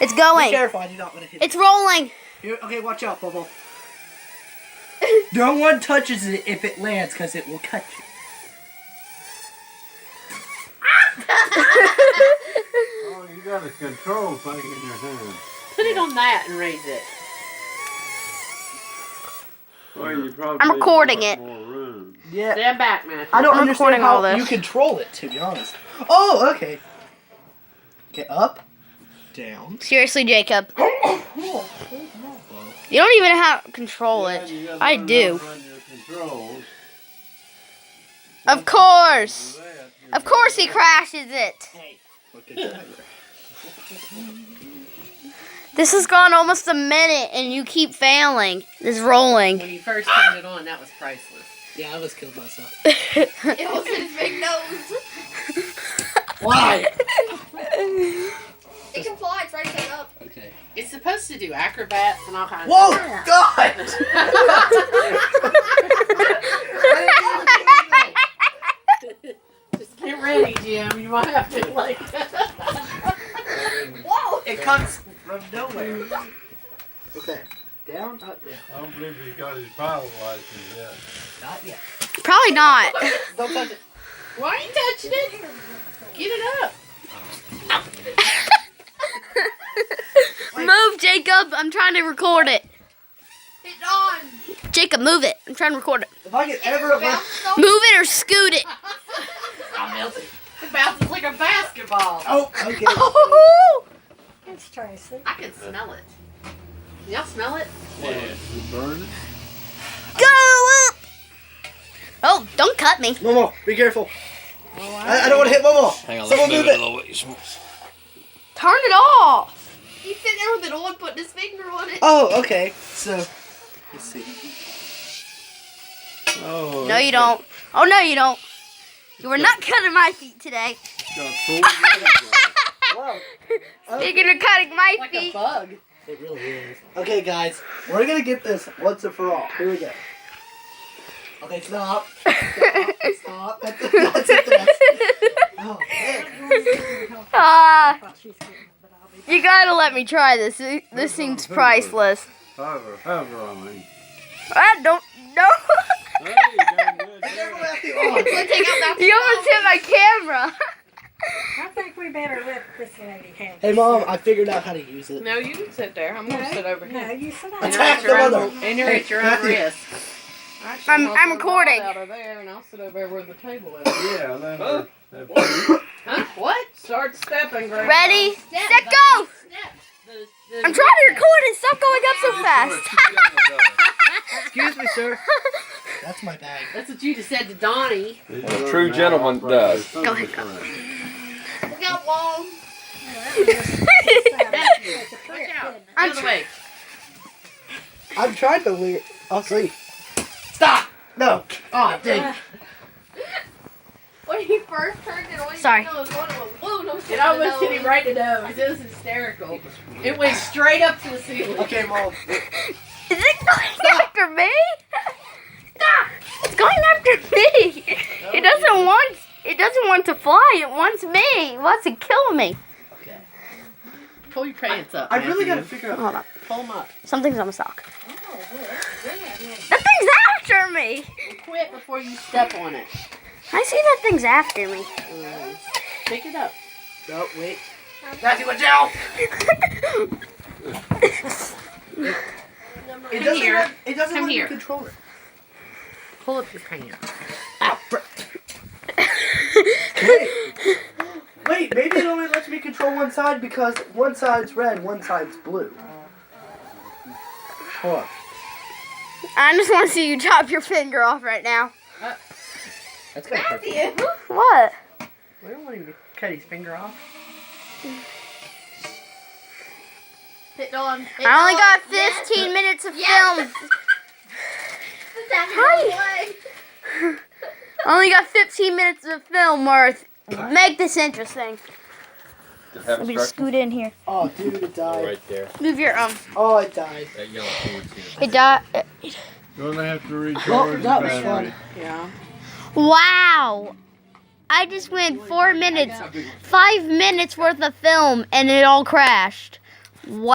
It's going. Be careful, I do not want to hit It's rolling. Here, okay, watch out, Bubble. No one touches it if it lands, because it will cut you. Oh, you got a control thing in your hand. Put it on that and raise it. Well, you probably I'm recording need it. more room. Yeah. Stand back, Matthew. I don't I'm understand recording all how this. you control it, to be honest. Oh, okay. Okay, up, down. Seriously, Jacob. You don't even have to control Yeah, it. you gotta I learn do. how to run your controls. Of course. For that, you Of course he crashes it. Hey. Look at that. This has gone almost a minute and you keep failing. This rolling. When you first turned it on, that was priceless. Yeah, I almost killed myself. It was his big nose. Why? It can fly, it's right side up. Okay. It's supposed to do acrobats and all kinds Whoa, of stuff. God! Just get ready, Jim. You might have to, like... Whoa! It comes from nowhere. Okay. Down, up, down. I don't believe he got his pilot license yet. Not yet. Probably not. Don't touch it. Why are you touching it? Get it up. Move, Jacob. I'm trying to record it. Hit on! Jacob, move it. I'm trying to record it. If I could ever... Bounce off. Move it or scoot it. It bounces like a basketball. Oh, okay. Oh, It's Tracy. I can smell it. Y'all smell it? Yeah. You burn it? go up. Oh, don't cut me. Momo, be careful. I don't want to hit Momo. Hang on, Someone let's move move it it. a little bit. Turn it off. He's sitting there with it on, putting his finger on it. Oh, okay. So, let's see. Oh, No, you don't. Oh, no, you don't. You were not cutting my feet today. It's got 4 legs Wow. Speaking of cutting my Like a feet. bug. It really is. Okay, guys, we're gonna get this once and for all. Here we go. Okay, stop. Stop. That's it. Oh, man. Ah, She's getting it, but I'll be you gotta let me try this. This seems priceless. hover on me. Ah, don't. No. Hey, you done good Be careful, there. Matthew. Oh, Take out that You almost hit my camera. I think we better let this lady have Hey, Mom, I figured out how to use it. No, you can sit there. I'm going to sit over No, here. you sit And down. you're at Attack your the own, mother. and you're Hey, at your own Matthew. risk. I'm recording. Out of there, and I'll sit over where the table is. Yeah, let her. Huh? What? Start stepping, Grandma. Ready, Step, set, go. Step. I'm trying to record it. Stop going up so fast. Excuse me, sir. That's my bag. That's what you just said to Donnie. What a true gentleman does. Go ahead, go. Look out, Wong. Watch out. I'm The other way. I'm trying to leave. I'll see. Stop! No. Oh, dang. When he first turned it on, Sorry. you know, it was one of them. Whoa, no shit It in the almost hit nose. him right in the nose. It was hysterical. It went straight up to the ceiling. Okay, Mom. Is it going after me? Stop! It's going after me. It doesn't want. It doesn't want to fly. It wants me. It wants to kill me. Okay. Pull your pants up. I really gotta Matthew. figure out. Hold on. Pull them up. Something's on my sock. That thing's after me. Quit before you step on it. I see that thing's after me. Pick it up. No, wait. Matthew, watch out! It doesn't. here. It doesn't Come let here. me control it. Pull up your pants. Ow, Wait. Wait, maybe it only lets me control one side because one side's red, one side's blue. Hold on. I just want to see you chop your finger off right now. That's gonna hurt. Matthew. What? We don't want him to cut his finger off. Hit on. I only got 15 minutes of film. Hi. I only got 15 minutes of film worth. Make this interesting. Does it have Let me just instructions? scoot in here. Oh, dude, it died. Right there. Move your Oh, it died. That yellow cord's here. It died. You're gonna have to recharge Well, the that was battery. fun. Yeah. Wow. I just went 4 minutes, 5 minutes worth of film, and it all crashed. What?